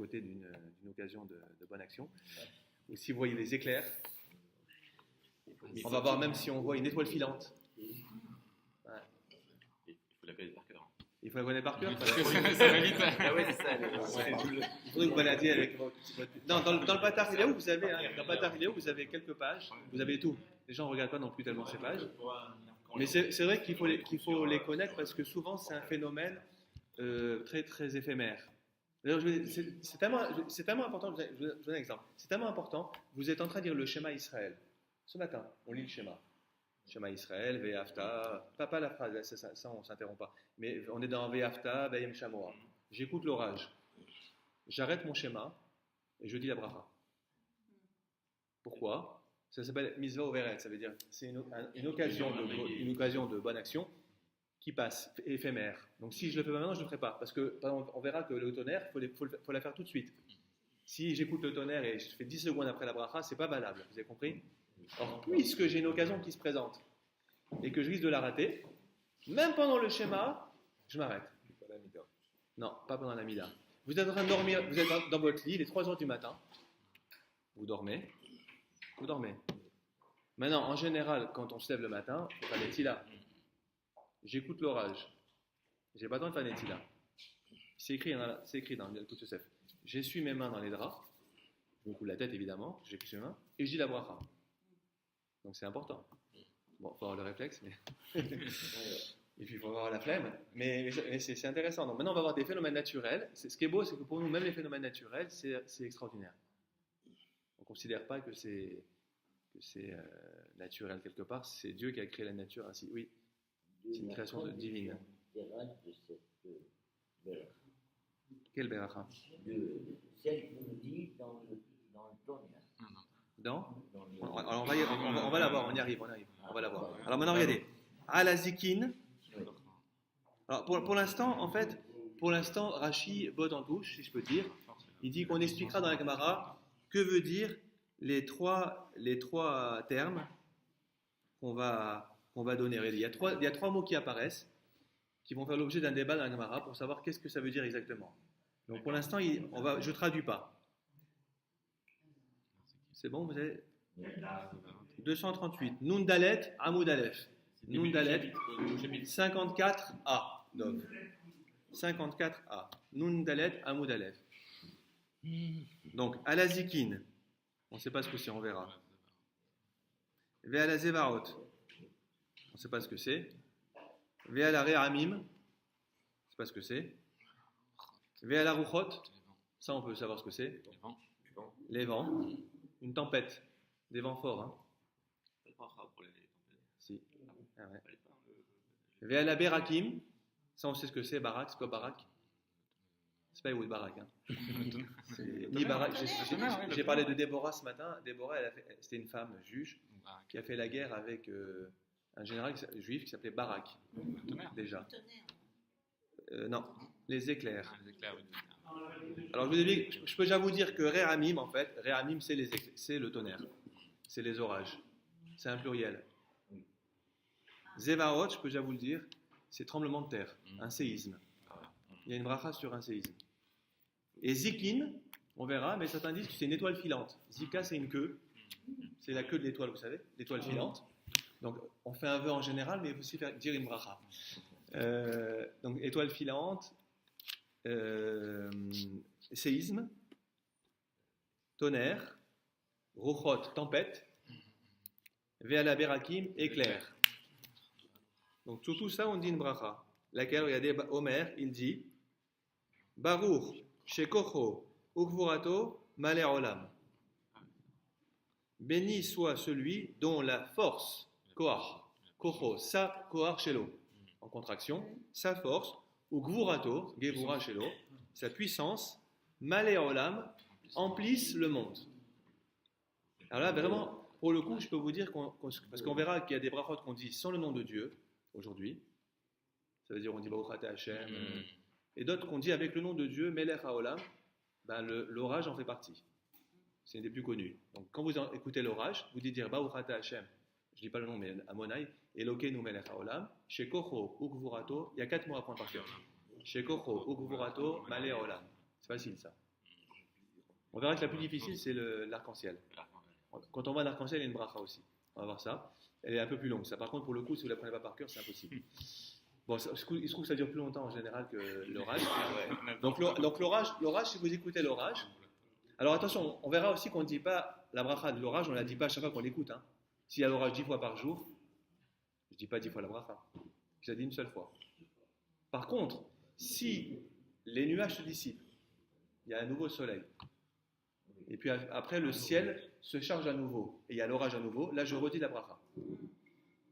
côté d'une occasion de bonne action. Ou si vous voyez des éclairs, on va voir même si on voit une étoile filante. Ouais. Il faut la connaître par cœur. Il faut la connaître par cœur. Parce que ça va vite. Ah ouais, c'est ça. Il faudrait vous balader avec votre... Non, dans le Batar Iléou, vous avez, dans le Batar Iléou, vous avez quelques pages, vous avez tout. Les gens ne regardent pas non plus tellement ces pages. Mais c'est vrai qu'il faut les connaître parce que souvent c'est un phénomène très, très éphémère. D'ailleurs, c'est tellement important, je vous donne un exemple. C'est tellement important, vous êtes en train de lire le schéma Israël. Ce matin, on lit le schéma. Shema Israël, Ve'afta, pas la phrase, ça on ne s'interrompt pas. Mais on est dans Ve'afta, Ve'yem Shamoa. J'écoute l'orage. J'arrête mon schéma et je dis la bracha. Pourquoi? Ça s'appelle Mitzvah Overet, ça veut dire c'est une occasion de bonne action qui passe, éphémère. Donc si je le fais pas maintenant, je ne le ferai pas. Parce que, par exemple, on verra que le tonnerre, il faut la faire tout de suite. Si j'écoute le tonnerre et je fais 10 secondes après la bracha, ce n'est pas valable. Vous avez compris? Or, puisque j'ai une occasion qui se présente et que je risque de la rater, même pendant le schéma, je m'arrête. Non, pas pendant la mida. Vous êtes en train de dormir, vous êtes dans votre lit, il est 3 heures du matin, vous dormez. Maintenant, en général, quand on se lève le matin, on fait Netila. J'écoute l'orage. J'ai pas le temps de faire Netila. C'est écrit dans le Yalkut Yosef. J'essuie mes mains dans les draps, je me coule la tête évidemment, j'essuie mes mains, et je dis la bracha. Donc c'est important. Bon, il faut avoir le réflexe, mais... et puis il faut avoir la flemme. Mais c'est intéressant. Donc maintenant, on va avoir des phénomènes naturels. Ce qui est beau, c'est que pour nous, même les phénomènes naturels, c'est extraordinaire. On ne considère pas que c'est naturel quelque part. C'est Dieu qui a créé la nature ainsi. Oui, c'est une création divine. Quelle beracha? Celle qu'on dit dans le tonnerre. Alors on va la voir, on y arrive. On va la voir. Alors maintenant, regardez. Alazikin. Alors pour l'instant, en fait, Rashi botte en touche, si je peux dire. Il dit qu'on expliquera dans la Gemara que veut dire les trois termes qu'on va donner. Il y a trois mots qui apparaissent, qui vont faire l'objet d'un débat dans la Gemara pour savoir qu'est-ce que ça veut dire exactement. Donc pour l'instant, je ne traduis pas. C'est bon, vous avez 238. Nun Dalet, Amoud Aleph. Nun Dalet, 54a. Donc, 54a. Nun Dalet, Amoud Aleph. Donc, Alazikin. On ne sait pas ce que c'est, on verra. Ve'ala Zevarot. On ne sait pas ce que c'est. Ve'ala Re'amim. On ne sait pas ce que c'est. Ve'ala Ruchot. Ça, on peut savoir ce que c'est. Les vents. Une tempête, des vents forts. Hein. Pour les tempêtes. Si. Ah ouais. Ve'ala Berakim, ça on sait ce que c'est, Barak, c'est quoi Barak? C'est pas Ehud Barak. Hein. Ni Barak. J'ai parlé de Déborah ce matin. Déborah, c'était une femme juge qui a fait la guerre avec un général juif qui s'appelait Barak. Déjà. Non, les éclairs. Alors je vous ai dit, je peux déjà vous dire que Réhamim, en fait, Réhamim c'est le tonnerre, c'est les orages, c'est un pluriel. Zevarot, je peux déjà vous le dire, c'est tremblement de terre, un séisme. Il y a une bracha sur un séisme. Et Zikin, on verra, mais certains disent que c'est une étoile filante. Zika, c'est une queue, c'est la queue de l'étoile, vous savez, l'étoile filante. Donc on fait un vœu en général, mais il faut aussi dire une bracha. Donc étoile filante. Séisme, tonnerre, rochot, tempête, ve'ala berakim, éclair. Donc sur tout ça, on dit une bracha. Laquelle, regardez, Omer, il dit Baruch, shekocho, ukvurato, malé olam. Béni soit celui dont la force, koach, kocho, sa koach shelo, en contraction, sa force, ou gvurato, gevura shelo, sa puissance, malé olam, emplissent le monde. Alors là, vraiment, pour le coup, je peux vous dire, parce qu'on verra qu'il y a des brachot qu'on dit sans le nom de Dieu, aujourd'hui, ça veut dire on dit Baruch Ata Hashem, et d'autres qu'on dit avec le nom de Dieu, Melech HaOlam, ben l'orage en fait partie. C'est une des plus connues. Donc quand vous écoutez l'orage, vous dites dire Baruch Ata Hashem, je ne dis pas le nom, mais Amonai, Elokeinu Melech HaOlam, Shekocho Ukvurato, il y a 4 mots à prendre par cœur. Shekocho Ukvurato, Malé Olam. C'est facile ça. On verra que la plus difficile, c'est l'arc-en-ciel. Quand on voit l'arc-en-ciel, il y a une bracha aussi. On va voir ça. Elle est un peu plus longue. Ça, par contre, pour le coup, si vous ne la prenez pas par cœur, c'est impossible. Bon, il se trouve que ça dure plus longtemps en général que l'orage. Donc l'orage, si vous écoutez l'orage, alors attention, on verra aussi qu'on ne dit pas la bracha de l'orage, on ne la dit pas à chaque fois qu'on l'écoute. Hein. S'il y a l'orage 10 fois par jour, je ne dis pas 10 fois la bracha. Je la dis une seule fois. Par contre, si les nuages se dissipent, il y a un nouveau soleil, et puis après le ciel se charge à nouveau, et il y a l'orage à nouveau, là je redis la bracha.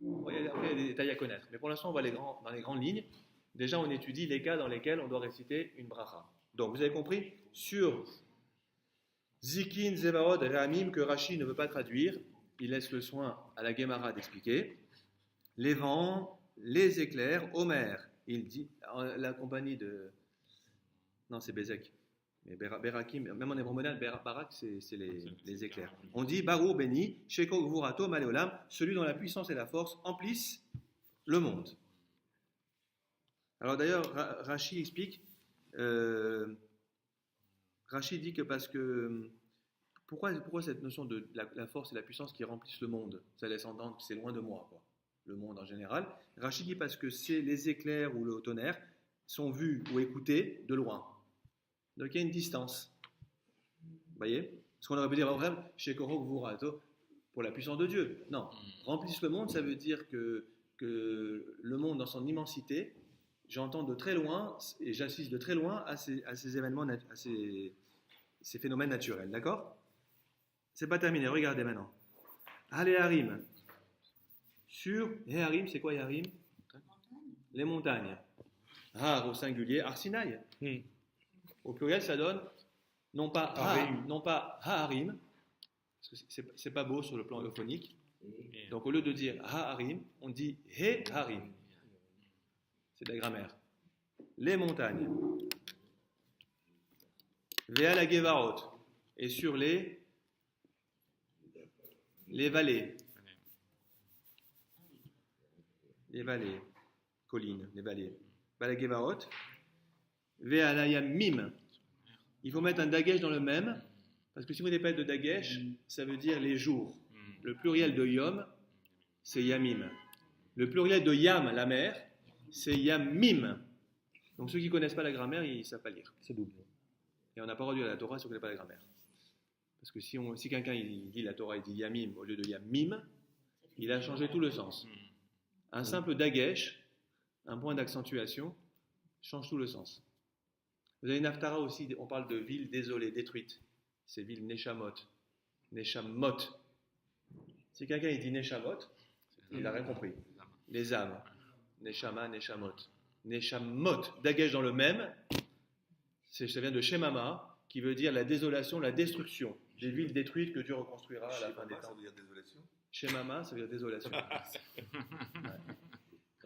Bon, après, il y a des détails à connaître. Mais pour l'instant, on va dans les grandes lignes. Déjà, on étudie les cas dans lesquels on doit réciter une bracha. Donc, vous avez compris, sur Zikin, Zevaod, Ramim, que Rashi ne veut pas traduire, il laisse le soin à la Gemara d'expliquer. Les vents, les éclairs, Omer, il dit, la compagnie de... Non, c'est Bézek. Mais Berakim, même en hébreu moderne, Barak, c'est les éclairs. On dit Barou béni, Sheko Gvurato Maleolam, celui dont la puissance et la force emplissent le monde. Alors d'ailleurs, Rashi explique, Rashi dit que parce que, pourquoi cette notion de la force et la puissance qui remplissent le monde, ça laisse entendre que c'est loin de moi, quoi, le monde en général. Rashi dit parce que c'est les éclairs ou le tonnerre sont vus ou écoutés de loin. Donc il y a une distance. Vous voyez? Ce qu'on aurait pu dire, vraiment, chez Korok Vurato, pour la puissance de Dieu. Non. Remplissent le monde, ça veut dire que le monde dans son immensité, j'entends de très loin, et j'assiste de très loin à ces événements, à ces phénomènes naturels. D'accord? C'est pas terminé, regardez maintenant. Allez, Harim. Sur Harim, c'est quoi Harim? Les montagnes. Har au singulier, Arsinaï. Au pluriel, ça donne non pas Harim, parce que c'est pas beau sur le plan euphonique. Donc au lieu de dire Harim, on dit He Harim. C'est de la grammaire. Les montagnes. Vea la Gevarot. Et sur les vallées. Les vallées. Collines, les vallées. Vea la Gevarot. Vea la Yamim. Il faut mettre un dagesh dans le même, parce que si vous n'avez pas de dagesh, ça veut dire les jours. Le pluriel de yom, c'est yamim. Le pluriel de yam, la mer, c'est yamim. Donc ceux qui ne connaissent pas la grammaire, ils ne savent pas lire. C'est double. Et on n'a pas rendu à la Torah si on ne connaît pas la grammaire. Parce que si quelqu'un il dit la Torah, il dit yamim au lieu de yamim, il a changé tout le sens. Un simple dagesh, un point d'accentuation, change tout le sens. Vous avez une Haftara aussi, on parle de villes désolées, détruites. C'est villes Neshamot. Neshamot. Si quelqu'un il dit Neshamot, il n'a rien compris. Les âmes. Neshama, Neshamot. Neshamot, dagesh dans le même, ça vient de Shemama, qui veut dire la désolation, la destruction. Des villes détruites que Dieu reconstruira à la fin des temps. Ça veut dire désolation. Shemama, ça veut dire désolation.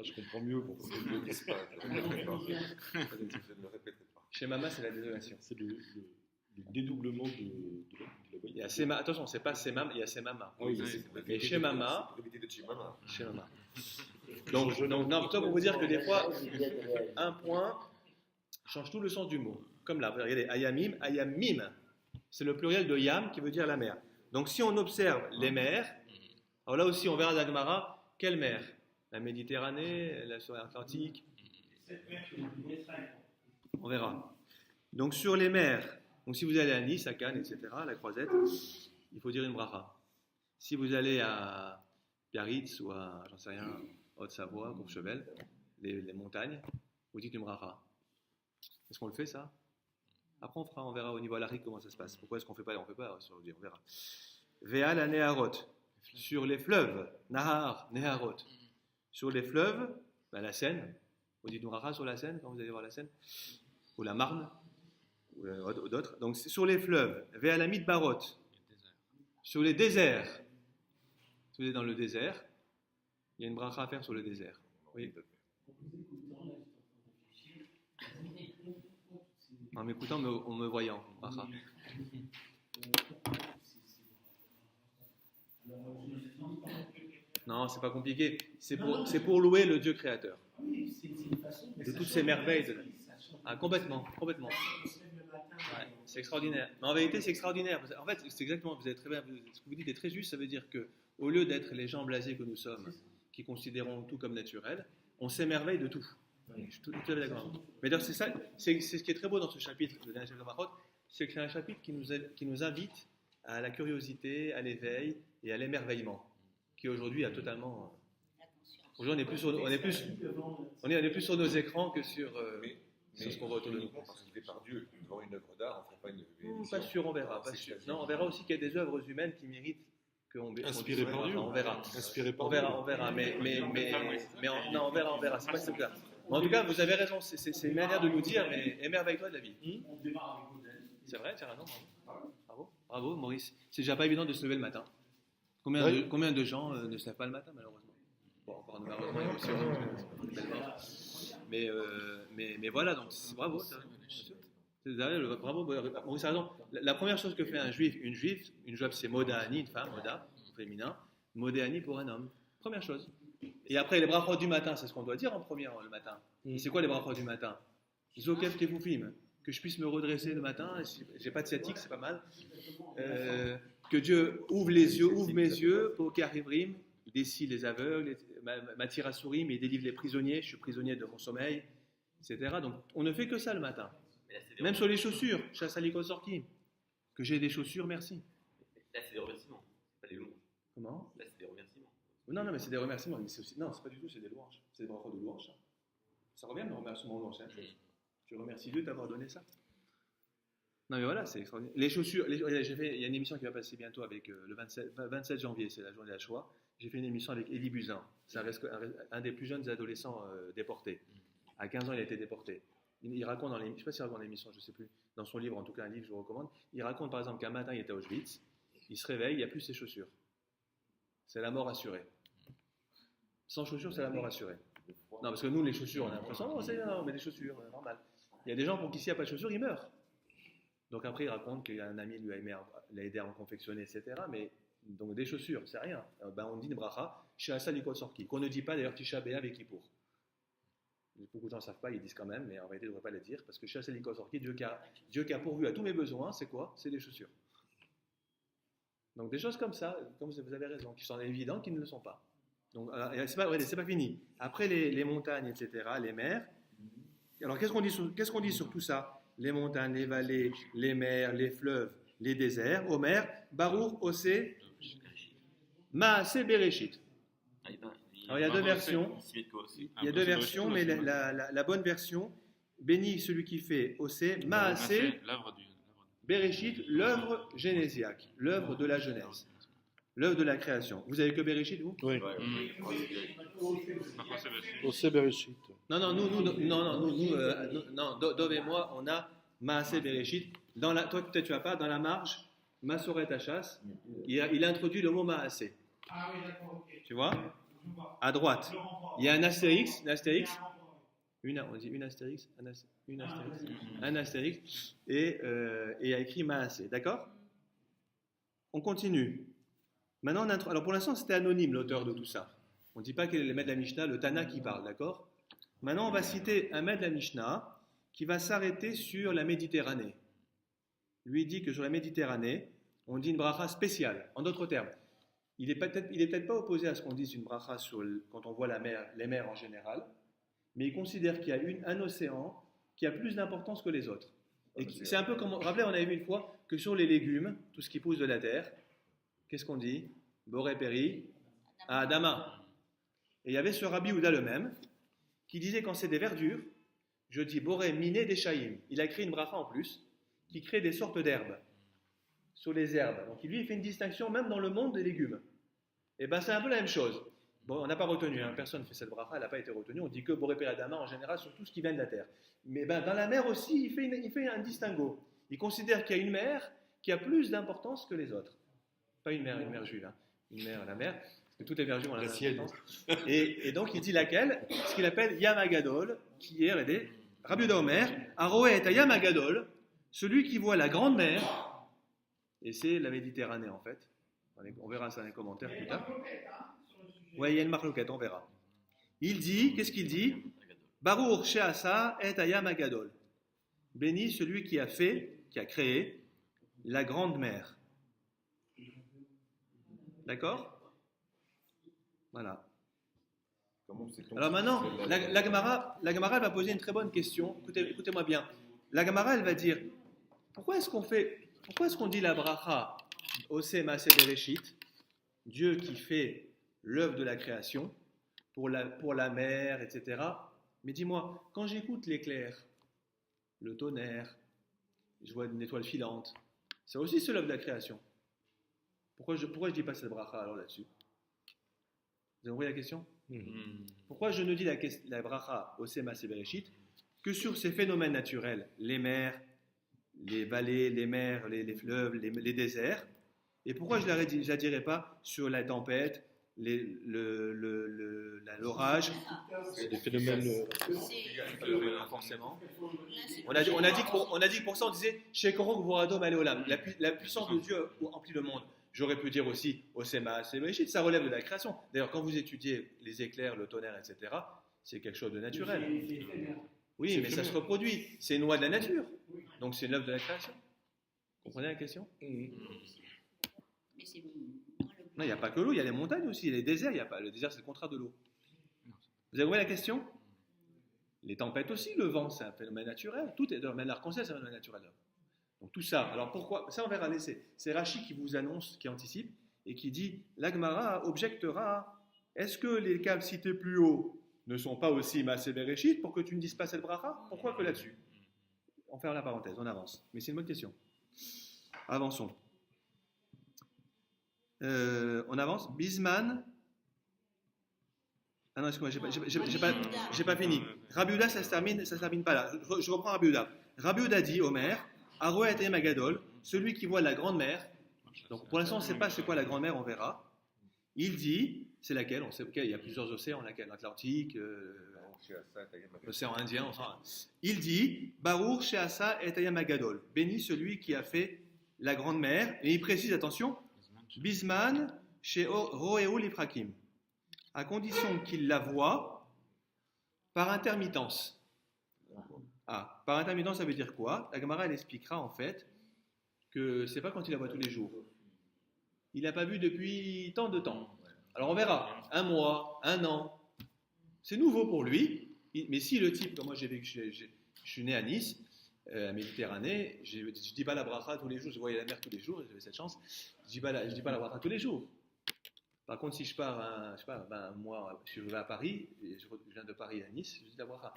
Je comprends mieux pourquoi. Je ne le répéterai pas. Shemama, c'est la désolation. C'est le dédoublement de la voyage. Il y a Sema, attention, c'est pas Semam, il y a Semama. Oui, Et Shemama, Répété de Chimama. Shemama. Donc, non, plutôt pour vous dire que des fois, un point change tout le sens du mot. Comme là, regardez, Ayamim, Ayamim, c'est le pluriel de Yam qui veut dire la mer. Donc, si on observe les mers, alors là aussi, on verra dans Gemara, quelle mer? La Méditerranée, la mer Atlantique. On verra. Donc, sur les mers, donc si vous allez à Nice, à Cannes, etc., à la Croisette, il faut dire une bracha. Si vous allez à Biarritz ou à, j'en sais rien, Haute-Savoie, Courchevel, les montagnes, vous dites une bracha. Est-ce qu'on le fait, ça? Après, on verra au niveau alarique comment ça se passe. Pourquoi est-ce qu'on ne fait pas? On verra. Véa la Neharot. Sur les fleuves, Nahar, Neharot. Sur les fleuves, la Seine. Vous dites une bracha sur la Seine quand vous allez voir la Seine? Ou la Marne? Ou d'autres. Donc, sur les fleuves, Véa la Midbarot. Sur les déserts. Si vous êtes dans le désert, il y a une bracha à faire sur le désert. Oui. En m'écoutant, en me voyant. Bracha. Non, c'est pas compliqué. C'est pour louer le Dieu créateur. De toutes ces merveilles. Ah, complètement. Ouais. C'est extraordinaire. Mais en vérité, c'est extraordinaire. En fait, c'est exactement, vous avez très bien, ce que vous dites est très juste. Ça veut dire que, au lieu d'être les gens blasés que nous sommes, qui considérons tout comme naturel, on s'émerveille de tout. Je suis tout à fait d'accord. Mais d'ailleurs, c'est ça, c'est ce qui est très beau dans ce chapitre, le dernier chapitre de Brachot, c'est que c'est un chapitre qui nous invite à la curiosité, à l'éveil et à l'émerveillement, qui aujourd'hui a totalement. Aujourd'hui, on est plus sur nos écrans que sur ce qu'on voit autour de nous. Parce qu'il est par Dieu. Devant une œuvre d'art, on ne fait pas une. Pas sûr, on verra. Pas sûr. Non, on verra aussi qu'il y a des œuvres humaines qui méritent qu'on. Inspiré par Dieu. On verra. Inspiré par On verra. Mais on verra. C'est pas ce cas. En tout cas, vous avez raison. C'est une manière de nous dire, mais émerveille-toi de la vie. C'est vrai, tu as raison. Bravo, Maurice. C'est déjà pas évident de se lever le matin. Combien de gens ne se lèvent pas le matin, malheureusement? Bon, encore malheureusement, il y a aussi mais voilà, donc bravo. Bravo, Maurice a raison. La première chose que fait un juif, une juive c'est Modani, une femme, Moda, féminin, Modéani pour un homme. Première chose. Et après, les brachot du matin, c'est ce qu'on doit dire en premier le matin. Et c'est quoi les brachot du matin? Zokev Kefufim, que je puisse me redresser le matin, j'ai pas de sciatique, c'est pas mal. Que Dieu ouvre les yeux, ouvre mes yeux, pour Karivrim, il décide les aveugles, m'attire à souris, mais il délivre les prisonniers, je suis prisonnier de mon sommeil, etc. Donc on ne fait que ça le matin. Même sur les chaussures, chasse à sorti. Que j'ai des chaussures, merci. Là, c'est des remerciements, c'est pas des louanges. Comment? Là, c'est des remerciements. Non, mais c'est des remerciements. Mais c'est aussi... Non, c'est pas du tout, c'est des louanges. C'est des brachot de louanges. Ça revient, le remerciement louange, c'est la même chose. Tu remercies Dieu d'avoir donné ça. Non, mais voilà, c'est extraordinaire. Les chaussures, il y a une émission qui va passer bientôt avec le 27 janvier, c'est la journée de la Shoah. J'ai fait une émission avec Elie Buzyn. C'est un des plus jeunes adolescents déportés. À 15 ans, il a été déporté. Il raconte je ne sais pas s'il raconte dans l'émission, je ne sais plus, dans son livre, en tout cas un livre que je vous recommande, il raconte par exemple qu'un matin il était à Auschwitz, il se réveille, il n'y a plus ses chaussures. C'est la mort assurée. Sans chaussures, c'est la mort assurée. Non, parce que nous, les chaussures, on a l'impression, on met des chaussures, normal. Il y a des gens pour qui s'il n'y a pas de chaussures, ils meurent. Donc après, il raconte qu'il y a un ami lui l'a aidé à en confectionner, etc. Mais donc des chaussures, c'est rien. On dit une bracha, She'asa Likot Sorki, qu'on ne dit pas d'ailleurs Tisha B'Av et Kippour. Beaucoup de gens ne savent pas, ils disent quand même, mais en réalité, ils ne devraient pas le dire, parce que She'asa Likot Sorki, Dieu qui a pourvu à tous mes besoins, c'est quoi? C'est des chaussures. Donc des choses comme ça, comme vous avez raison, qui sont évidentes, qui ne le sont pas. Donc c'est pas fini. Après les montagnes, etc., les mers. Alors qu'est-ce qu'on dit sur tout ça? Les montagnes, les vallées, les mers, les fleuves, les déserts. Omer, Baruch, Osé, Maaseh Bereshit. Alors il y a deux versions. Il y a deux versions, mais la bonne version, béni celui qui fait Osé, Maaseh Bereshit, l'œuvre génésiaque, l'œuvre de la Genèse, l'œuvre de la création. Vous avez que Bereshit, vous? Oui. Osé Bereshit. Non, Dov et moi, on a Maaseh Bereshit. Toi, peut-être tu n'as pas, dans la marge, Masoret Hachas, il a introduit le mot Maaseh. Tu vois? À droite. Il y a un astérix. On dit une astérix, un astérix, et il y a écrit Maaseh. D'accord? On continue. Maintenant, alors pour l'instant, c'était anonyme l'auteur de tout ça. On ne dit pas quel est le maître de la Mishnah, le Tana qui parle, d'accord? Maintenant, on va citer un maître de la Mishnah qui va s'arrêter sur la Méditerranée. Lui dit que sur la Méditerranée, on dit une bracha spéciale. En d'autres termes, il n'est peut-être pas opposé à ce qu'on dise une bracha quand on voit les mers en général, mais il considère qu'il y a un océan qui a plus d'importance que les autres. Et c'est un peu comme, rappelez, on avait vu une fois que sur les légumes, tout ce qui pousse de la terre, qu'est-ce qu'on dit? Boré Péri, à Adama. Et il y avait ce Rabbi Houda le même, qui disait quand c'est des verdures, je dis Boré Miné des Chaïm. Il a créé une bracha en plus, qui crée des sortes d'herbes, sur les herbes. Donc lui, il fait une distinction même dans le monde des légumes. Et bien c'est un peu la même chose. Bon, on n'a pas retenu, personne ne fait cette bracha, elle n'a pas été retenue. On dit que Boré Péri Adama en général sur tout ce qui vient de la terre. Mais dans la mer aussi, il fait un distinguo. Il considère qu'il y a une mer qui a plus d'importance que les autres. Pas une mer juive, la mer, parce que toutes les mers juives ont la même importance. Et donc il dit laquelle? Ce qu'il appelle Yamagadol, qui est aidé. Rabbi Omer, Aroé et Yamagadol, celui qui voit la grande mer, et c'est la Méditerranée en fait. On verra ça dans les commentaires plus tard. Oui, il y a une marloquette, on verra. Il dit, qu'est-ce qu'il dit? Baruch She'asa et Ayam Agadol. Béni celui qui a fait qui a créé la grande mer. D'accord? Voilà. Comment c'est Alors maintenant, la Gemara elle va poser une très bonne question. Écoutez-moi bien. La Gemara, elle va dire, pourquoi est-ce qu'on dit la bracha Ose Maaseh Bereshit, Dieu qui fait l'œuvre de la création pour la mer, etc. Mais dis-moi, quand j'écoute l'éclair, le tonnerre, je vois une étoile filante, c'est aussi l'œuvre de la création. Pourquoi je dis pas cette bracha alors là-dessus? Vous avez compris la question? Pourquoi je ne dis la bracha Ose Maaseh Bereshit que sur ces phénomènes naturels, les mers, les vallées, les mers, les fleuves, les déserts, et pourquoi je ne la dirais pas sur la tempête, l'orage, Des phénomènes. forcément. On a dit que pour ça on disait Shekorok Vorado Maleolam, la puissance de Dieu emplit le monde. J'aurais pu dire aussi Osema Sebeshit, ça relève de la création. D'ailleurs, quand vous étudiez les éclairs, le tonnerre, etc., c'est quelque chose de naturel. Oui, mais ça se reproduit. C'est une loi de la nature. Donc c'est une œuvre de la création. Vous comprenez la question? Mais c'est Non, il n'y a pas que l'eau, il y a les montagnes aussi, les déserts, il y a pas. Le désert, c'est le contraire de l'eau. Vous avez compris la question? Les tempêtes aussi, le vent, c'est un phénomène naturel. Tout est de même l'arc-en-ciel, c'est un phénomène naturel. Donc tout ça. Alors pourquoi? Ça, on verra. C'est Rachi qui vous annonce, qui anticipe, et qui dit, l'Agmara objectera, est-ce que les cas cités plus haut ne sont pas aussi Maaseh Bereshit pour que tu ne dises pas cette bracha? Pourquoi que là-dessus? On ferme la parenthèse, on avance. Mais c'est une bonne question. Avançons. On avance. Bisman. Ah non, excuse-moi, j'ai pas fini. Rabbi Yehuda, ça se termine pas là. Je reprends Rabbi Yehuda. Rabbi Yehuda dit, Omer, Aroe Atayim Agadol, celui qui voit la grande mer. Donc pour l'instant, on ne sait pas c'est quoi la grande mer, on verra. Il dit, c'est laquelle? On sait qu'il y a plusieurs océans, laquelle? L'Atlantique, l'océan Indien, enfin. Il dit, Baruch Sheasa et Atayim Agadol, béni celui qui a fait la grande mer. Et il précise, attention, Bisman chez Roéou Liprakim, à condition qu'il la voie par intermittence. Ah, par intermittence, ça veut dire quoi? La Gemara, elle expliquera en fait que c'est pas quand il la voit tous les jours. Il n'a pas vu depuis tant de temps. Alors on verra, 1 mois, 1 an. C'est nouveau pour lui, mais si le type, comme moi j'ai vécu, je suis né à Nice, Méditerranée, je ne dis pas la bracha tous les jours, je voyais la mer tous les jours, j'avais cette chance, je dis pas la bracha tous les jours. Par contre, si je pars un mois, je vais à Paris, et je viens de Paris à Nice, je dis la bracha.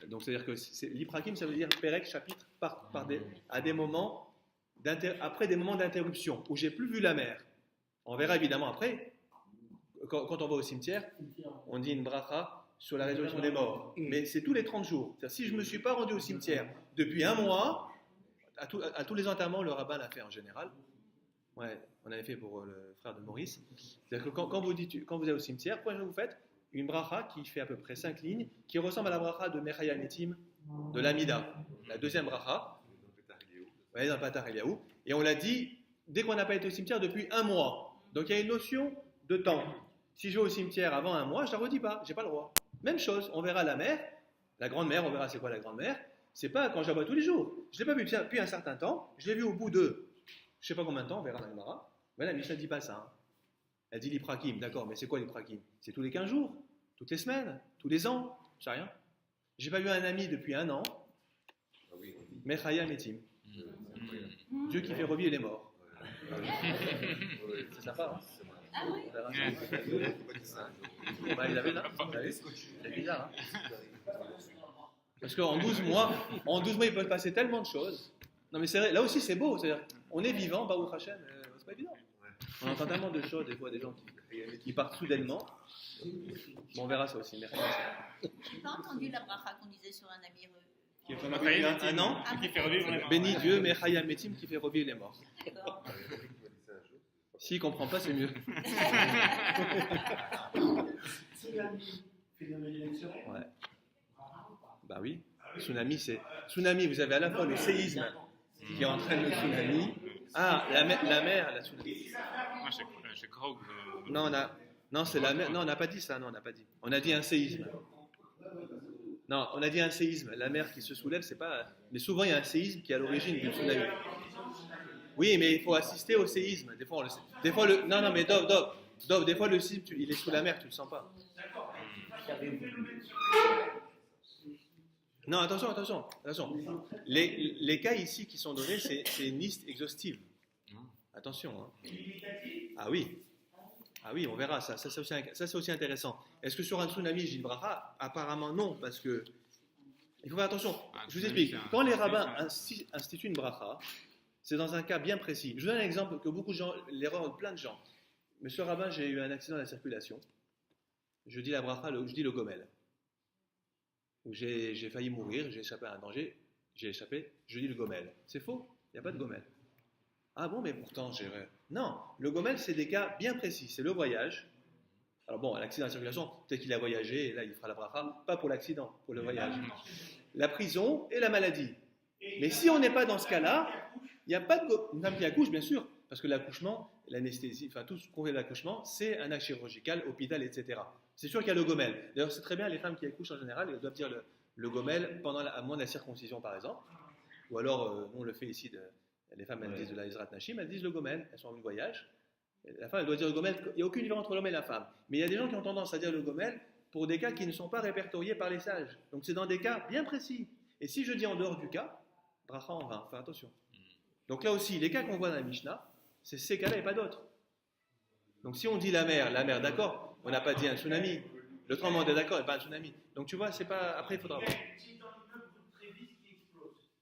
Donc c'est-à-dire que l'iprakim, ça veut dire Pérec, chapitre, à des moments, après des moments d'interruption, où j'ai plus vu la mer. On verra évidemment après, quand on va au cimetière, on dit une bracha sur la résurrection des morts. Mais c'est tous les 30 jours. C'est-à-dire, si je ne me suis pas rendu au cimetière depuis 1 mois, à tous les enterrements, le rabbin l'a fait en général. Ouais, on avait fait pour le frère de Maurice. C'est-à-dire que quand vous allez au cimetière, vous faites une bracha qui fait à peu près 5 lignes, qui ressemble à la bracha de Mechaya Netim, de l'Amida, la deuxième bracha, dans le Patar Eliaou. Et on l'a dit dès qu'on n'a pas été au cimetière depuis 1 mois. Donc il y a une notion de temps. Si je vais au cimetière avant 1 mois, je ne la redis pas, je n'ai pas le droit. Même chose, on verra la mer, la grande mer, on verra c'est quoi la grande mer. C'est pas quand je la vois tous les jours. Je ne l'ai pas vu depuis un certain temps, je l'ai vu au bout de je ne sais pas combien de temps, on verra dans le Gemara. Mais la Mishnah ne dit pas ça. Hein. Elle dit l'iprakim, d'accord, mais c'est quoi l'iprakim? C'est tous les 15 jours, toutes les semaines, tous les ans, je sais rien. J'ai pas vu un ami depuis 1 an. Mechaya Metim. Dieu qui fait revivre les morts. C'est sympa, hein? Ah oui. Bah, il avait là, c'est bizarre. Hein? Parce qu'en 12 mois, il peut se passer tellement de choses. Non mais c'est vrai, là aussi c'est beau, c'est-à-dire on est vivant, Baruch Hashem, c'est pas évident. On entend tellement de choses, des fois des gens qui partent soudainement. Bon, on verra ça aussi, merci. J'ai pas entendu la bracha qu'on disait sur un ami heureux. Qui fait revivre un an, qui fait revivre les morts. béni Dieu, Mechaya Metim, qui fait revivre les morts. D'accord. S'il comprend pas, c'est mieux. Ouais. Bah oui. Tsunami, vous avez à la fois le séisme qui entraîne le tsunami. Ah, la mer, la tsunami. Moi, chez Krog. Non, c'est la mer. Non, on n'a pas dit ça. Non, on n'a pas dit. On a dit un séisme. Non, on a dit un séisme. La mer qui se soulève, c'est pas. Mais souvent, il y a un séisme qui est à l'origine du tsunami. Oui, mais il faut assister au séisme. Des fois, non, non, mais Dov, des fois, le séisme, il est sous la mer, tu le sens pas. Non, attention. Les cas ici qui sont donnés, c'est une liste exhaustive. Attention. Hein. Ah oui, on verra. Ça c'est aussi intéressant. Est-ce que sur un tsunami, j'ai une bracha? Apparemment non, parce que il faut faire attention. Je vous explique. Quand les rabbins instituent une bracha, c'est dans un cas bien précis. Je vous donne un exemple que beaucoup de gens, l'erreur de plein de gens. Monsieur rabbin, j'ai eu un accident de la circulation. Je dis la bracha, je dis le gomel. Où j'ai failli mourir, j'ai échappé à un danger, je dis le gomel. C'est faux, il n'y a pas de gomel. Ah bon, mais pourtant, non, le gomel, c'est des cas bien précis. C'est le voyage. Alors bon, l'accident de la circulation, peut-être qu'il a voyagé, et là, il fera la bracha, pas pour l'accident, pour le voyage. La prison et la maladie. Mais si on n'est pas dans ce cas-là, il n'y a pas de une femme qui accouche, bien sûr, parce que l'accouchement, l'anesthésie, enfin tout ce qu'on fait de l'accouchement, c'est un acte chirurgical, hôpital, etc. C'est sûr qu'il y a le gomel. D'ailleurs, c'est très bien, les femmes qui accouchent en général, elles doivent dire le gomel pendant à moment de la circoncision, par exemple. Ou alors, on le fait ici, les femmes, elles disent de la Ezrat Nashim, elles disent le gomel, elles sont en voyage. La femme, elle doit dire le gomel, il n'y a aucune différence entre l'homme et la femme. Mais il y a des gens qui ont tendance à dire le gomel pour des cas qui ne sont pas répertoriés par les sages. Donc c'est dans des cas bien précis. Et si je dis en dehors du cas, bracha en vain, fais attention. Donc là aussi, les cas qu'on voit dans la Mishnah, c'est ces cas-là et pas d'autres. Donc si on dit la mer, d'accord, on n'a pas dit un tsunami. Le tremblement de d'accord, et pas un tsunami. Donc tu vois, c'est pas. Après, il faudra voir.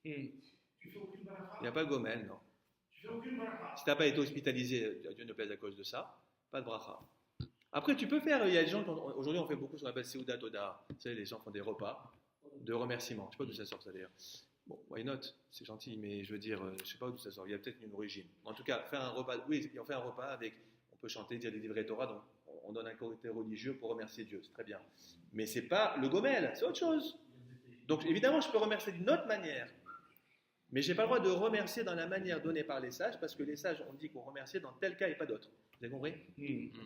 Il n'y a pas de gomel, non. Si tu n'as pas été hospitalisé, Dieu ne plaise à cause de ça, pas de bracha. Après, tu peux faire, il y a des gens, aujourd'hui on fait beaucoup ce qu'on appelle Seudat Toda. Tu sais, les gens font des repas de remerciement. Je ne sais pas d'où ça sort ça d'ailleurs. Bon, why not? C'est gentil, mais je veux dire, je ne sais pas d'où ça sort. Il y a peut-être une origine. En tout cas, faire un repas, oui, on fait un repas avec, on peut chanter, dire les livrets Torah, donc on donne un côté religieux pour remercier Dieu, c'est très bien. Mais ce n'est pas le gomel, c'est autre chose. Donc évidemment, je peux remercier d'une autre manière. Mais je n'ai pas le droit de remercier dans la manière donnée par les sages, parce que les sages ont dit qu'on remerciait dans tel cas et pas d'autre. Vous avez compris?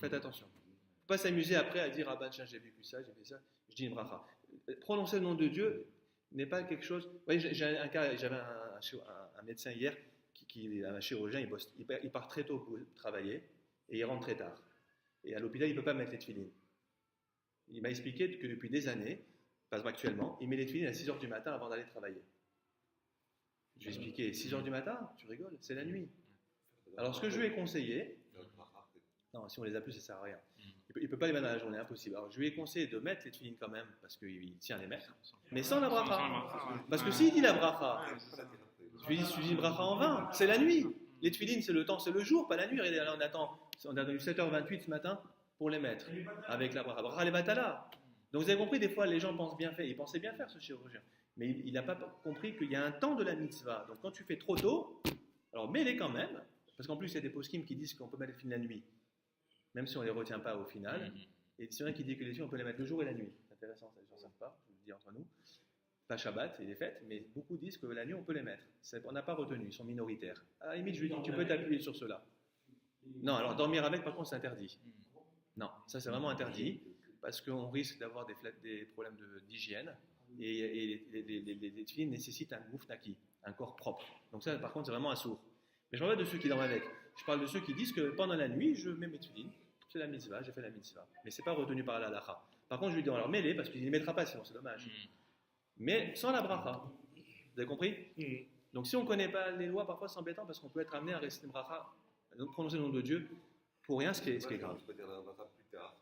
Faites attention. Il ne faut pas s'amuser après à dire « Ah ben tiens, j'ai vécu ça, j'ai fait ça, je dis une bracha ». Prononcer le nom de Dieu n'est pas quelque chose... Vous voyez, j'avais un médecin hier, un chirurgien, il part très tôt pour travailler et il rentre très tard. Et à l'hôpital, il ne peut pas mettre les tefilines. Il m'a expliqué que depuis des années, pas actuellement, il met les tefilines à 6h du matin avant d'aller travailler. Je lui ai expliqué, 6h du matin, tu rigoles, c'est la nuit. Alors ce que je lui ai conseillé, non, si on les a plus, ça ne sert à rien. Il ne peut pas les mettre dans la journée, impossible. Alors je lui ai conseillé de mettre les tefilines quand même, parce qu'il tient à les mettre, mais sans la bracha. Parce que s'il dit la bracha, je lui dis une bracha en vain, c'est la nuit. Les tefilines, c'est le temps, c'est le jour, pas la nuit. Regardez, là, on a eu 7h28 ce matin pour les mettre, avec la bracha. Bracha les batala. Donc vous avez compris, des fois, les gens pensent bien faire, ils pensaient bien faire ce chirurgien. Mais il n'a pas compris qu'il y a un temps de la mitzvah. Donc quand tu fais trop tôt, alors mets-les quand même, parce qu'en plus il y a des poskim qui disent qu'on peut mettre les films la nuit, même si on ne les retient pas au final. Et c'est vrai qui dit que les films on peut les mettre le jour et la nuit. C'est intéressant, ça, les gens ne savent pas, je vous le dis entre nous. Pas Shabbat et les fêtes, mais beaucoup disent que la nuit on peut les mettre. On n'a pas retenu, ils sont minoritaires. À la limite, je lui dis, tu peux t'appuyer sur cela. Non, alors dormir avec, par contre, c'est interdit. Non, ça c'est vraiment interdit, parce qu'on risque d'avoir des problèmes d'hygiène. Et les tefilines nécessitent un gouf naki, un corps propre. Donc ça, par contre, c'est vraiment un sourd. Mais je parle pas de ceux qui dorment avec. Je parle de ceux qui disent que pendant la nuit, je mets mes tefilines. C'est la mitzvah, j'ai fait la mitzvah. Mais c'est pas retenu par la halacha. Par contre, je lui dis, alors mets-les, parce qu'il ne les mettra pas, sinon c'est dommage. Mais sans la bracha. Vous avez compris? Donc si on ne connaît pas les lois, parfois c'est embêtant, parce qu'on peut être amené à réciter une bracha, à prononcer le nom de Dieu, pour rien, ce qui est grave. Je peux dire la bracha plus tard,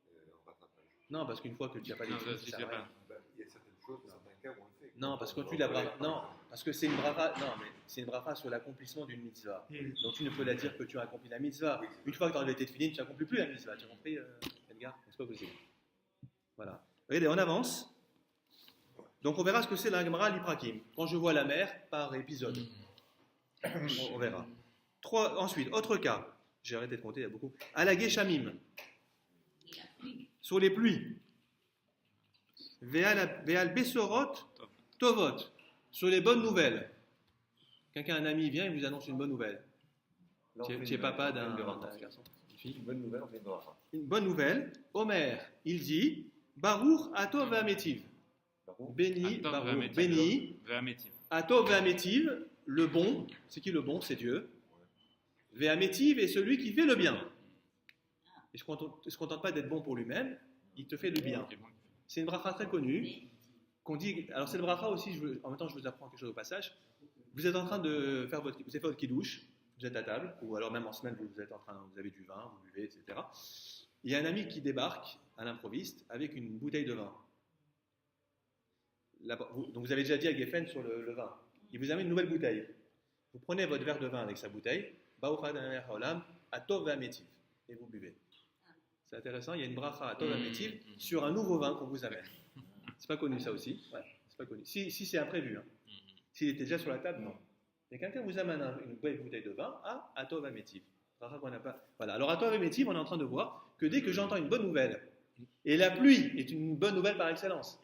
en rattrapage. Non, parce qu'une fois que tu n'as pas les tefilines, ça sert à rien. Il y a certaines choses, dans certains cas où on le fait. Non, parce que quand tu la bracha, non, parce que c'est une bracha, non, mais c'est une bracha sur l'accomplissement d'une mitzvah. Donc tu ne peux la dire que tu as accompli la mitzvah. Une fois que tu as enlevé tes tefilines, tu n'accomplis plus la mitzvah. Tu as compris, Edgar? C'est pas possible. Voilà. Regardez, on avance. Donc on verra ce que c'est la Gemara l'Iprakim. Quand je vois la mer, par épisode. On verra. Ensuite, autre cas. J'ai arrêté de compter, il y a beaucoup. Alagé Shamim. Sur les pluies. Veal Besorot Tovot. Sur les bonnes nouvelles. Quelqu'un, un ami vient et vous annonce une bonne nouvelle. Tu es papa d'un garçon. Une bonne nouvelle, on fait une bracha. Une bonne nouvelle. Omer, il dit Baruch Atov Ametiv. béni, Atov Baruch, ve'ametiv. béni, Ve'ametiv. Atov ve'ametiv, le bon, c'est qui le bon? C'est Dieu. Ve'ametiv est celui qui fait le bien. Il ne se contente pas d'être bon pour lui-même, il te fait le bien. C'est une bracha très connue, qu'on dit, alors c'est le bracha aussi, en même temps je vous apprends quelque chose au passage. Vous êtes en train de faire vous avez fait votre kidouche, vous êtes à table, ou alors même en semaine vous avez du vin, vous buvez, etc. Il y a un ami qui débarque à l'improviste avec une bouteille de vin. Donc vous avez déjà dit à Geffen sur le vin. Il vous amène une nouvelle bouteille. Vous prenez votre verre de vin avec sa bouteille, Baruch Adonai Haolam, Atov ve'ametiv, et vous buvez. C'est intéressant, il y a une bracha Atov ve'ametiv sur un nouveau vin qu'on vous amène. C'est pas connu ça aussi. Ouais, c'est pas connu. Si c'est imprévu. Hein. S'il était déjà sur la table, non. Mais quelqu'un vous amène une belle bouteille de vin, Atov ve'ametiv. Qu'on n'a pas. Voilà. Alors Atov ve'ametiv, on est en train de voir que dès que j'entends une bonne nouvelle, et la pluie est une bonne nouvelle par excellence.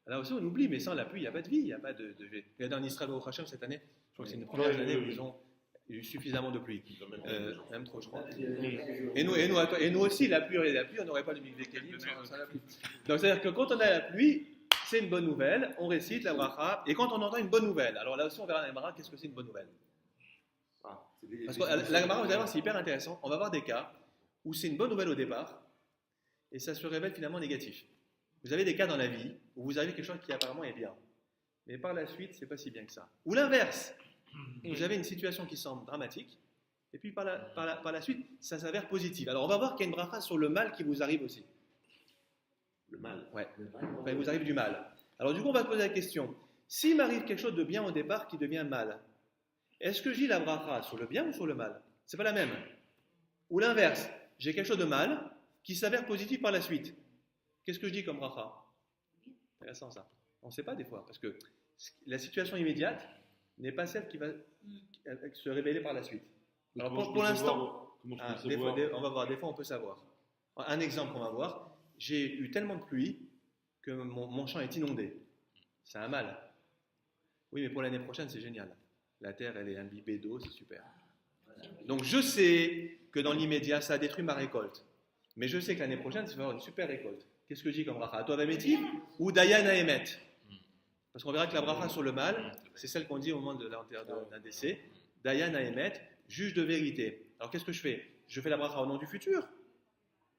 Là aussi on oublie, mais sans la pluie, il n'y a pas de vie, il n'y a pas de. Regardez en Israël au Hachem cette année, je crois que c'est une première année où ils ont eu suffisamment de pluie. Même trop, je crois. Et nous aussi, la pluie, on n'aurait pas de mikvé kelim sans la pluie. Donc c'est-à-dire que quand on a la pluie, c'est une bonne nouvelle, on récite la bracha, et quand on entend une bonne nouvelle, alors là aussi on verra dans la Gemara qu'est-ce que c'est une bonne nouvelle. Parce que la Gemara, vous allez voir, c'est hyper intéressant. On va voir des cas où c'est une bonne nouvelle au départ, et ça se révèle finalement négatif. Vous avez des cas dans la vie où vous avez quelque chose qui apparemment est bien, mais par la suite, c'est pas si bien que ça. Ou l'inverse, vous avez une situation qui semble dramatique, et puis par la suite, ça s'avère positif. Alors on va voir qu'il y a une bracha sur le mal qui vous arrive aussi. Le mal. Ouais. Enfin, il vous arrive du mal. Alors du coup, on va se poser la question, s'il m'arrive quelque chose de bien au départ qui devient mal, est-ce que je dis la bracha sur le bien ou sur le mal? C'est pas la même. Ou l'inverse, j'ai quelque chose de mal qui s'avère positif par la suite. Qu'est-ce que je dis comme bracha? Intéressant ça. On ne sait pas des fois, parce que la situation immédiate n'est pas celle qui va se révéler par la suite. Alors pour l'instant, on va voir, des fois on peut savoir. Un exemple qu'on va voir, j'ai eu tellement de pluie que mon champ est inondé. C'est un mal. Oui, mais pour l'année prochaine, c'est génial. La terre, elle est imbibée d'eau, c'est super. Donc je sais que dans l'immédiat, ça a détruit ma récolte. Mais je sais que l'année prochaine, ça va avoir une super récolte. Qu'est-ce que je dis comme bracha? Atov ve'ametiv ou Dayan ha'emet? Parce qu'on verra que la bracha sur le mal, c'est celle qu'on dit au moment d'un décès. Dayan ha'emet, juge de vérité. Alors qu'est-ce que je fais? Je fais la bracha au nom du futur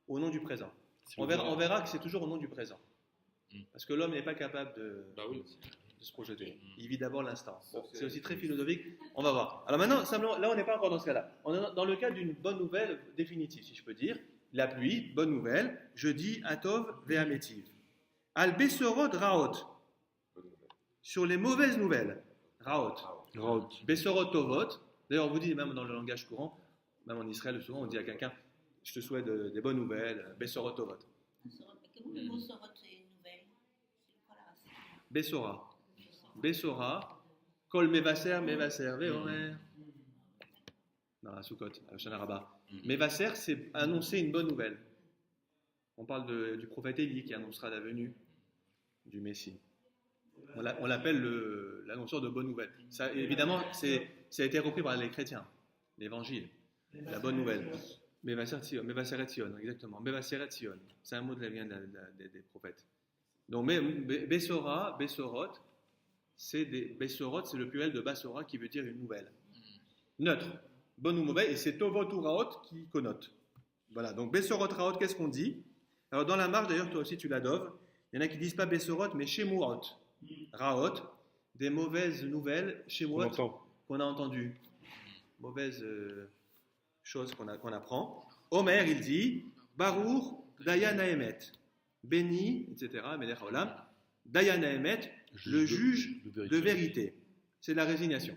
ou au nom du présent? On verra que c'est toujours au nom du présent. Parce que l'homme n'est pas capable de se projeter. Il vit d'abord l'instant. Bon, c'est aussi très philosophique. On va voir. Alors maintenant, simplement, là on n'est pas encore dans ce cas-là. On est dans le cas d'une bonne nouvelle définitive, si je peux dire. La pluie, bonne nouvelle, je dis Atov ve'ametiv. Al besorot raot, sur les mauvaises nouvelles, raot. Besorot tovot, d'ailleurs on vous dit même dans le langage courant, même en Israël souvent on dit à quelqu'un, je te souhaite des bonnes nouvelles, besorot tovot. Le mot sorot, c'est une nouvelle. C'est quoi la racine? Besora. Besora, kol mevaser ve'omer. Dans la Soukot, à la Shana Rabbah. Mevaser, c'est annoncer une bonne nouvelle. On parle du prophète Élie qui annoncera la venue du Messie. On l'appelle l'annonceur de bonnes nouvelles. Ça, évidemment, ça a été repris par les chrétiens, l'évangile, la bonne nouvelle. Mevaseret Sion, exactement. Mevaseret Sion, c'est un mot de la vient des prophètes. Donc, Besorot, c'est le pluriel de Basora qui veut dire une nouvelle. Neutre. Bonne ou mauvaise, et c'est Tovot ou Raot qui connote. Voilà, donc Besorot Raot, qu'est-ce qu'on dit? Alors dans la marche, d'ailleurs, toi aussi tu l'adoves, il y en a qui disent pas Besorot, mais Shemuot. Raot, des mauvaises nouvelles, Shemuot, qu'on a entendues. Mauvaises choses qu'on apprend. Omer, il dit, Barour, Dayan Haemet, béni, etc., Melech Haolam, Dayan Haemet, le juge de vérité. C'est la résignation.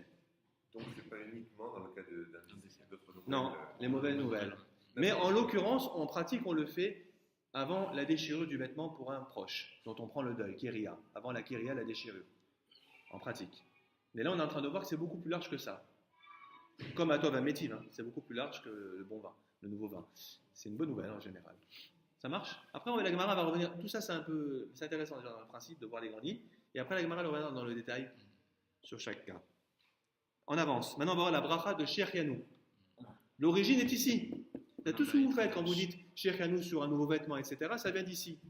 Donc, ce n'est pas uniquement dans le cas d'autres nouvelles. Non, les mauvaises nouvelles. Mais en l'occurrence, en pratique, on le fait avant la déchirure du vêtement pour un proche, dont on prend le deuil, Kéria. Avant la Kéria, la déchirure. En pratique. Mais là, on est en train de voir que c'est beaucoup plus large que ça. Comme Atov ve'ametiv, c'est beaucoup plus large que le bon vin, le nouveau vin. C'est une bonne nouvelle en général. Ça marche? Après, la Gemara va revenir. Tout ça, c'est intéressant déjà dans le principe de voir les grandes lignes. Et après, la Gemara va revenir dans le détail sur chaque cas. On avance. Maintenant, on va voir la bracha de Shechianu. L'origine est ici. Tout ce que vous faites quand vous dites Shechianu sur un nouveau vêtement, etc., ça vient d'ici.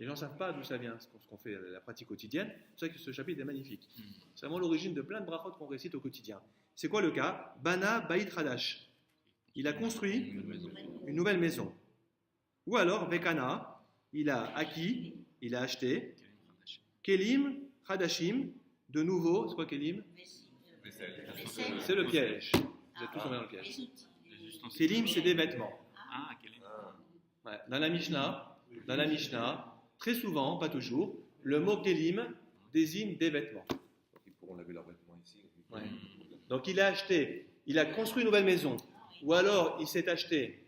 Les gens ne savent pas d'où ça vient, ce qu'on fait, la pratique quotidienne. C'est pour ça que ce chapitre est magnifique. C'est vraiment l'origine de plein de brachot qu'on récite au quotidien. C'est quoi le cas? Bana Bait Hadash. Il a construit une nouvelle maison. Ou alors, Vekana, il a acquis, il a acheté. Kelim Hadashim, de nouveau, c'est quoi Kelim? C'est le piège. Vous êtes tous tombés dans le piège. Kelim, c'est des vêtements. Ah, quel est. Ouais. Dans la Mishnah, très souvent, pas toujours, le mot Kelim désigne des vêtements. Donc, ils pourront laver leurs vêtements ici. Ouais. Donc il a acheté, il a construit une nouvelle maison, ou alors il s'est acheté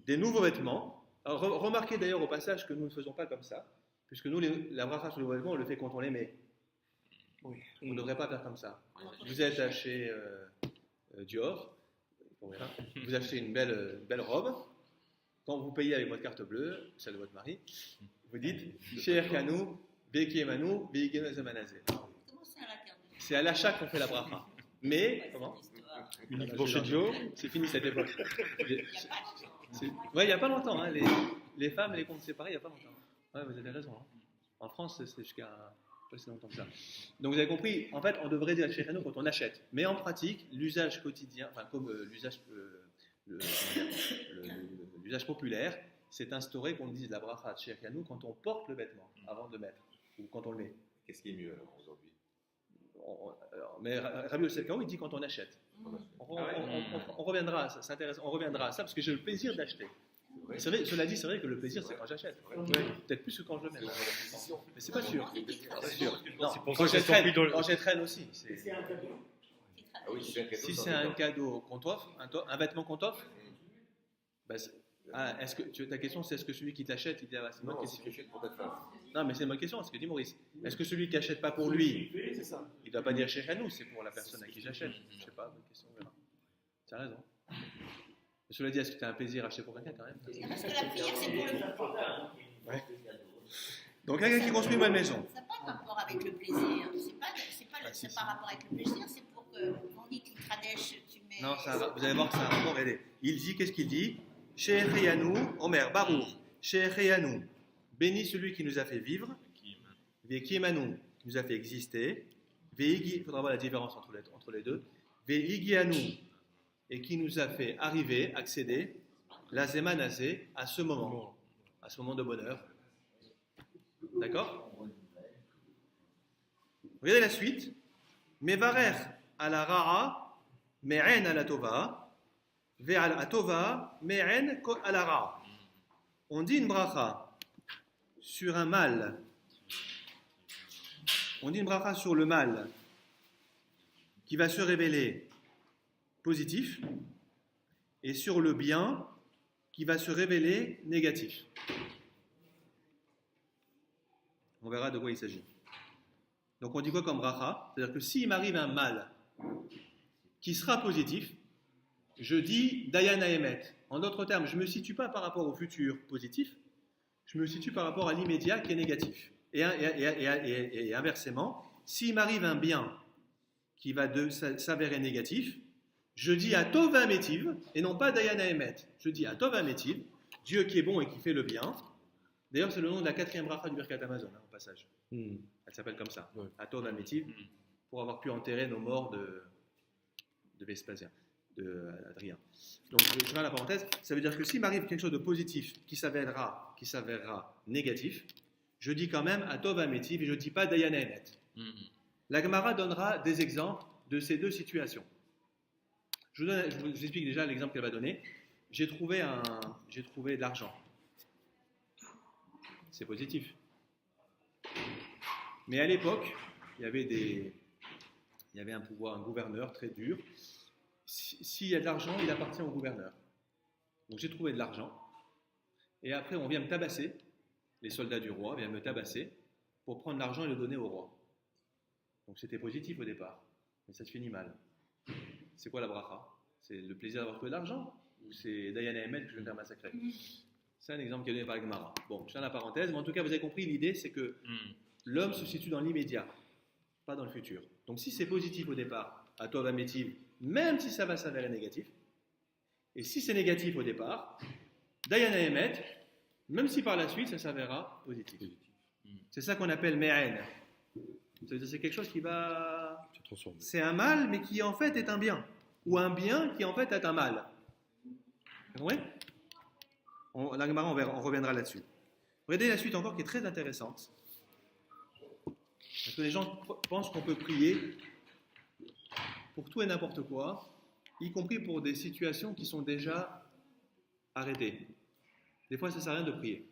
des nouveaux vêtements. Alors, remarquez d'ailleurs au passage que nous ne faisons pas comme ça, puisque nous, la bracha sur les vêtements, on le fait quand on les met. On ne devrait pas faire comme ça. Vous êtes acheté Dior, vous achetez une belle robe. Quand vous payez avec votre carte bleue, celle de votre mari, vous dites Cher Kanou, Beki Emanu, Beki Zamanazé. Comment c'est à la carte de C'est à l'achat qu'on fait la bracha. Mais, comment? Uniquement chez Dior. C'est fini cette époque. Il n'y a pas longtemps. Ouais, il n'y a pas longtemps. Hein, les femmes et les comptes séparés, il n'y a pas longtemps. Ouais, vous avez raison. Hein. En France, c'est jusqu'à pas si longtemps que ça. Donc vous avez compris, en fait, on devrait dire chez nous quand on achète. Mais en pratique, l'usage quotidien, enfin comme l'usage populaire, c'est instauré qu'on dise la bracha chez nous quand on porte le vêtement avant de le mettre ou quand on le met. Qu'est-ce qui est mieux alors aujourd'hui? Mais Rabbi Yosef Karo, il dit quand on achète. On reviendra à ça, c'est intéressant. On reviendra à ça parce que j'ai le plaisir d'acheter. C'est vrai, cela dit, c'est vrai que le plaisir, c'est quand j'achète. Peut-être plus que quand je le mets. Mais c'est pas sûr. C'est sûr. Non, quand j'étraîne aussi. C'est un cadeau. Ah oui, c'est un cadeau. Si c'est un cadeau qu'on t'offre, un vêtement qu'on t'offre, est-ce que ta question, c'est est-ce que celui qui t'achète, il dit c'est ma Non, question. c'est quelque chose pour ta femme. Non, mais c'est ma question, c'est ce que dit Maurice. Est-ce que celui qui n'achète pas pour lui, il ne doit pas dire chez nous, c'est pour la personne à qui j'achète? Je ne sais pas, bonne question, on verra. Tu as raison. Mais cela dit, est-ce que tu as un plaisir à acheter pour quelqu'un quand même? Parce que la prière, c'est pour le Ouais. Donc, quelqu'un qui construit une maison. Ça n'a pas de rapport avec le plaisir. C'est pas rapport avec le plaisir, c'est pour que, quand on dit Titradesh, tu mets. Non, vous allez voir que c'est un rapport. Regardez. Il dit, qu'est-ce qu'il dit? Sheheyanou, Omer, Baruch, Sheheyanou, bénis celui qui nous a fait vivre, Vekiemanou, qui nous a fait exister, il faudra voir la différence entre les deux, Veigianou, et qui nous a fait arriver, accéder, la Zemanazé, à ce moment de bonheur. D'accord? Regardez la suite. Mevarer à la ra'a, me'en à la tova, ve'al atova, me'en à la ra'a. On dit une bracha sur un mal. On dit une bracha sur le mal qui va se révéler positif et sur le bien qui va se révéler négatif. On verra de quoi il s'agit. Donc on dit quoi comme bracha? C'est-à-dire que s'il m'arrive un mal qui sera positif, je dis Dayan Emet. En d'autres termes, je ne me situe pas par rapport au futur positif, je me situe par rapport à l'immédiat qui est négatif. Et inversement, s'il m'arrive un bien qui va s'avérer négatif, je dis à Tova Métiv, et non pas Dayan Emet. Je dis à Tova Métiv, Dieu qui est bon et qui fait le bien. D'ailleurs, c'est le nom de la 4e bracha du Birkat Amazon, au passage. Elle s'appelle comme ça, Atov Amétiv, pour avoir pu enterrer nos morts de Vespasien, d'Adrien. Donc, je ferme la parenthèse. Ça veut dire que s'il m'arrive quelque chose de positif qui s'avérera négatif, je dis quand même Atov Amétiv et je ne dis pas Dayana Emet. La Gemara donnera des exemples de ces deux situations. Je vous explique déjà l'exemple qu'elle va donner. J'ai trouvé de l'argent. C'est positif. Mais à l'époque, il y avait un gouverneur très dur. S'il y a de l'argent, il appartient au gouverneur. Donc j'ai trouvé de l'argent. Et après, on vient me tabasser. Les soldats du roi viennent me tabasser pour prendre l'argent et le donner au roi. Donc c'était positif au départ. Mais ça se finit mal. C'est quoi la bracha? C'est le plaisir d'avoir trouvé de l'argent? Ou c'est Dayana Emet que je vais me faire massacrer? C'est un exemple qui est donné par la Gemara. Bon, je ferme la parenthèse, mais en tout cas, vous avez compris, l'idée, c'est que l'homme se situe dans l'immédiat, pas dans le futur. Donc, si c'est positif au départ, à toi, Métiv, même si ça va s'avérer négatif, et si c'est négatif au départ, Dayana Emet, même si par la suite ça s'avérera positif. C'est ça qu'on appelle me'en. C'est quelque chose qui va... C'est transformé. C'est un mal, mais qui en fait est un bien. Ou un bien qui en fait est un mal. Vous comprenez? La Gemara, on reviendra là-dessus. Regardez la suite encore qui est très intéressante. Parce que les gens pensent qu'on peut prier pour tout et n'importe quoi, y compris pour des situations qui sont déjà arrêtées. Des fois, ça ne sert à rien de prier.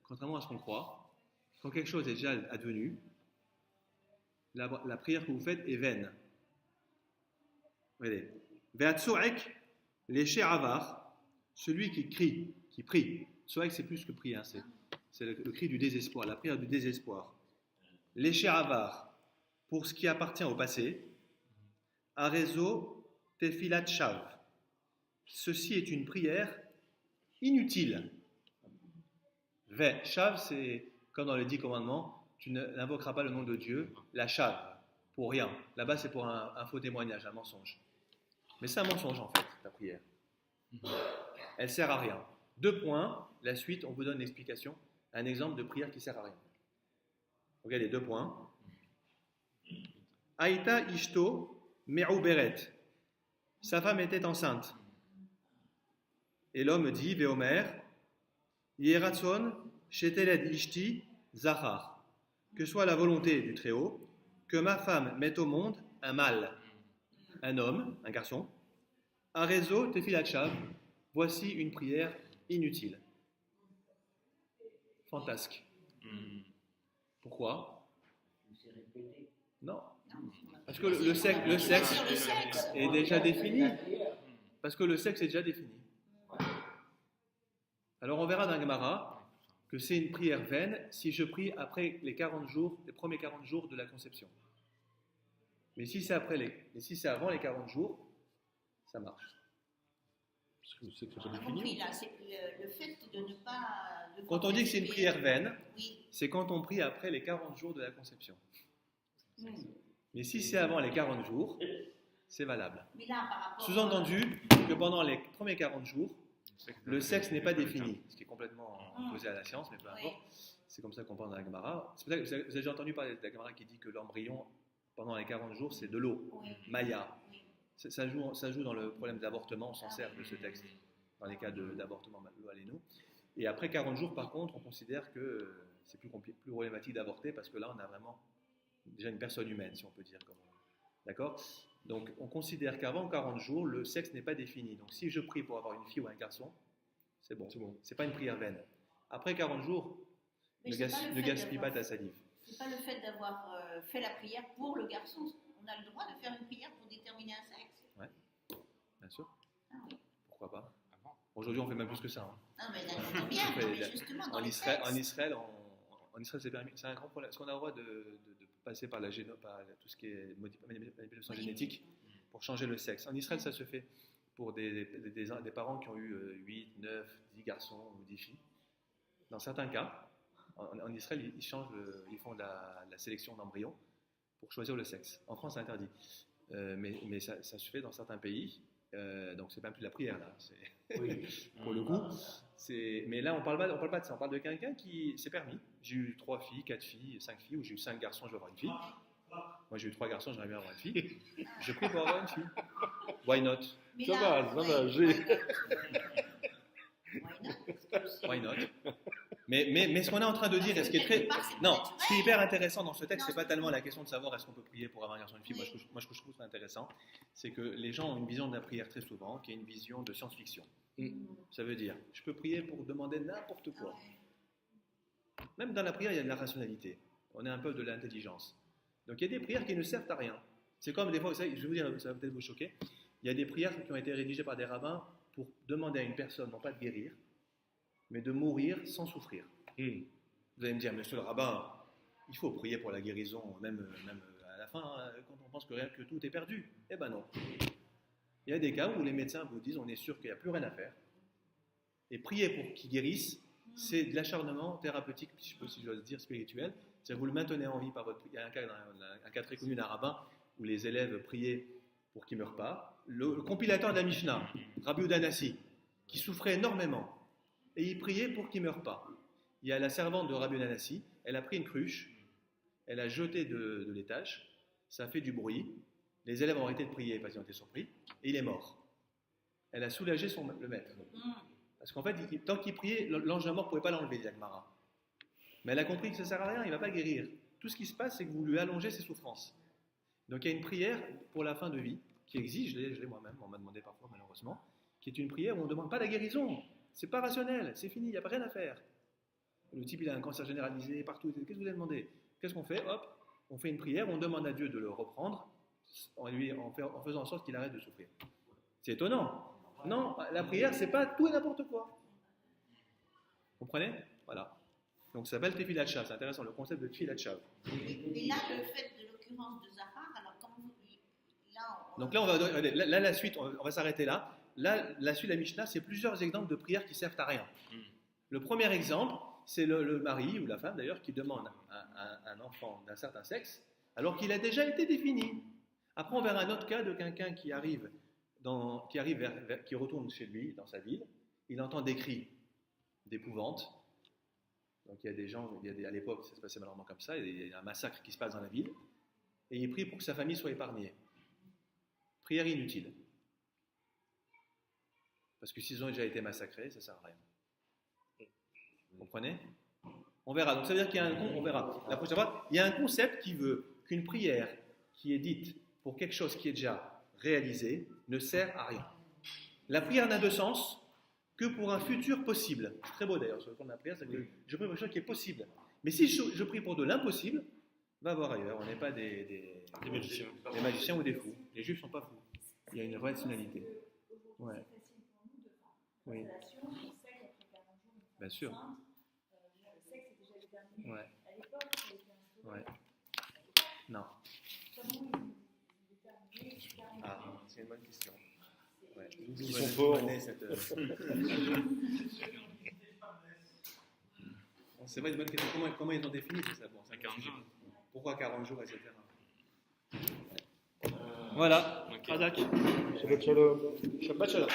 Contrairement à ce qu'on croit, quand quelque chose est déjà advenu, la prière que vous faites est vaine. Regardez. Ve'atsu'ek léché avar, celui qui crie, qui prie. Tsu'ek, c'est plus que prier, hein, c'est le cri du désespoir, la prière du désespoir. Léché avar, pour ce qui appartient au passé. Arezo tefilat shav. Ceci est une prière inutile. Shav, c'est comme dans les 10 commandements, tu n'invoqueras pas le nom de Dieu, la shav, pour rien. Là-bas, c'est pour un faux témoignage, un mensonge. Mais c'est un mensonge en fait, ta prière. Elle sert à rien. 2 points, la suite, on vous donne l'explication, un exemple de prière qui sert à rien. Regardez, 2 points. Aïta ishto me'uberet. Sa femme était enceinte. Et l'homme dit, Veomer, Yeratson, sheteled ishti, zachar. Que soit la volonté du Très-Haut, que ma femme mette au monde un mâle, un homme, un garçon. Arezo tefilat shav, voici une prière inutile. Fantasque. Pourquoi? Non. Parce que le sexe est déjà défini. Parce que le sexe est déjà défini. Alors on verra dans la Gemara que c'est une prière vaine si je prie après les 40 jours, les premiers 40 jours de la conception. Mais si c'est avant les 40 jours, ça marche. Parce que le sexe n'est pas On a défini. compris là, c'est le fait de ne pas. Quand on dit que c'est une prière vaine, oui. c'est quand on prie après les 40 jours de la conception. Mm. Mais si c'est avant les 40 jours, c'est valable. Mais là, par rapport. Sous-entendu que pendant les premiers 40 jours, le sexe n'est pas défini, ce qui est complètement opposé à la science, mais peu importe. C'est comme ça qu'on parle dans la Gemara. C'est pour ça que vous avez déjà entendu parler de la Gemara qui dit que l'embryon, pendant les 40 jours, c'est de l'eau, Oui. Maya. Ça joue dans le problème d'avortement, on s'en sert de ce texte, dans les cas d'avortement, allez-nous. Et après 40 jours, par contre, on considère que c'est plus problématique d'avorter parce que là, on a vraiment déjà une personne humaine, si on peut dire. D'accord? Donc, on considère qu'avant 40 jours, le sexe n'est pas défini. Donc, si je prie pour avoir une fille ou un garçon, c'est bon. C'est pas une prière vaine. Après 40 jours, Mais ne c'est pas le fait gaspille pas d'avoir- ta salive. C'est pas le fait d'avoir fait la prière pour le garçon. On a le droit de faire une prière pour déterminer un sexe. Bien sûr. Ah oui. Pourquoi pas? Aujourd'hui, on fait même plus que ça. Hein. Non, mais là, j'entends bien. On fait Non, mais la- justement, dans En les Israël, textes. c'est permis. C'est un grand problème. Est-ce qu'on a le droit de passer par tout ce qui est manipulation Oui. génétique pour changer le sexe? En Israël, ça se fait pour des parents qui ont eu 8, 9, 10 garçons ou 10 filles. Dans certains cas, en Israël, ils font la sélection d'embryons pour choisir le sexe. En France, c'est interdit. Mais ça se fait dans certains pays. Donc, c'est même plus de la prière, là. Pour le coup. Mais là, on parle pas de ça. On parle de quelqu'un qui c'est permis. J'ai eu 3 filles, 4 filles, 5 filles, ou j'ai eu 5 garçons, je veux avoir une fille. Moi, j'ai eu 3 garçons, j'aimerais bien avoir une fille. Je prie pour avoir une fille. Why not? Mais Ça là, va, ouais, j'ai. Why not? Mais ce qu'on est en train de dire, et ce qui est très... Non, ce qui est hyper intéressant dans ce texte, c'est pas tellement la question de savoir est-ce qu'on peut prier pour avoir un garçon ou une fille. Moi, ce que je trouve intéressant, c'est que les gens ont une vision de la prière très souvent, qui est une vision de science-fiction. Ça veut dire, je peux prier pour demander n'importe quoi. Même dans la prière, il y a de la rationalité. On est un peu de l'intelligence. Donc, il y a des prières qui ne servent à rien. C'est comme des fois, je vais vous dire, ça va peut-être vous choquer, il y a des prières qui ont été rédigées par des rabbins pour demander à une personne, non pas de guérir, mais de mourir sans souffrir. Vous allez me dire, monsieur le rabbin, il faut prier pour la guérison, même à la fin, hein, quand on pense que tout est perdu. Eh ben non. Il y a des cas où les médecins vous disent, on est sûr qu'il n'y a plus rien à faire. Et prier pour qu'il guérisse, c'est de l'acharnement thérapeutique, si j'ose dire, spirituel. C'est-à-dire vous le maintenez en vie par votre... Il y a un cas très connu d'un rabbin où les élèves priaient pour qu'il ne meure pas. Le compilateur de la Mishnah, Rabbi Udanassi, qui souffrait énormément, et il priait pour qu'il ne meure pas. Il y a la servante de Rabbi Nanassi, elle a pris une cruche, elle a jeté de l'étage, ça a fait du bruit, les élèves ont arrêté de prier parce qu'ils ont été surpris, et il est mort. Elle a soulagé le maître. Parce qu'en fait, tant qu'il priait, l'ange de la mort ne pouvait pas l'enlever, dit Agmara. Mais elle a compris que ça ne sert à rien, il ne va pas guérir. Tout ce qui se passe, c'est que vous lui allongez ses souffrances. Donc il y a une prière pour la fin de vie qui existe, je l'ai moi-même, on m'a demandé parfois malheureusement, qui est une prière où on ne demande pas la guérison. C'est pas rationnel, c'est fini, il n'y a pas rien à faire. Le type, il a un cancer généralisé partout. Qu'est-ce que vous avez demandé? Qu'est-ce qu'on fait? Hop, on fait une prière, on demande à Dieu de le reprendre en faisant en sorte qu'il arrête de souffrir. C'est étonnant. Non, la prière, c'est pas tout et n'importe quoi. Vous comprenez? Voilà. Donc ça s'appelle Tefilat Shav. C'est intéressant, le concept de Tefilat Shav. Et là, le fait de l'occurrence de Zahar, alors comment vous. Donc là, là, la suite, on va s'arrêter là. Là, la suite de la Mishnah, c'est plusieurs exemples de prières qui servent à rien. Le premier exemple, c'est le mari, ou la femme d'ailleurs, qui demande un enfant d'un certain sexe, alors qu'il a déjà été défini. Après, on verra un autre cas de quelqu'un qui retourne chez lui, dans sa ville, il entend des cris d'épouvante. Donc il y a des gens, à l'époque, ça se passait malheureusement comme ça, il y a un massacre qui se passe dans la ville, et il prie pour que sa famille soit épargnée. Prière inutile. Parce que s'ils ont déjà été massacrés, ça ne sert à rien. Vous comprenez? On verra. Donc ça veut dire qu'il y a on verra. La prochaine fois, il y a un concept qui veut qu'une prière qui est dite pour quelque chose qui est déjà réalisé ne sert à rien. La prière n'a de sens que pour un futur possible. C'est très beau d'ailleurs sur le fond de la prière, c'est que je prie pour quelque chose qui est possible. Mais si je prie pour de l'impossible, va voir ailleurs. On n'est pas des magiciens ou des fous. Les juifs ne sont pas fous. Il y a une rationalité. Ouais. Oui. Bien sûr. Ouais. Ouais. Non. Ah, c'est une bonne question. Ouais. Ils sont forts. C'est vrai, une bonne question. Comment ils ont défini ça? Bon, À 40 jours. pourquoi 40 jours, etc. Voilà. Ok. Razak. Shabbat shalom. Shabbat shalom.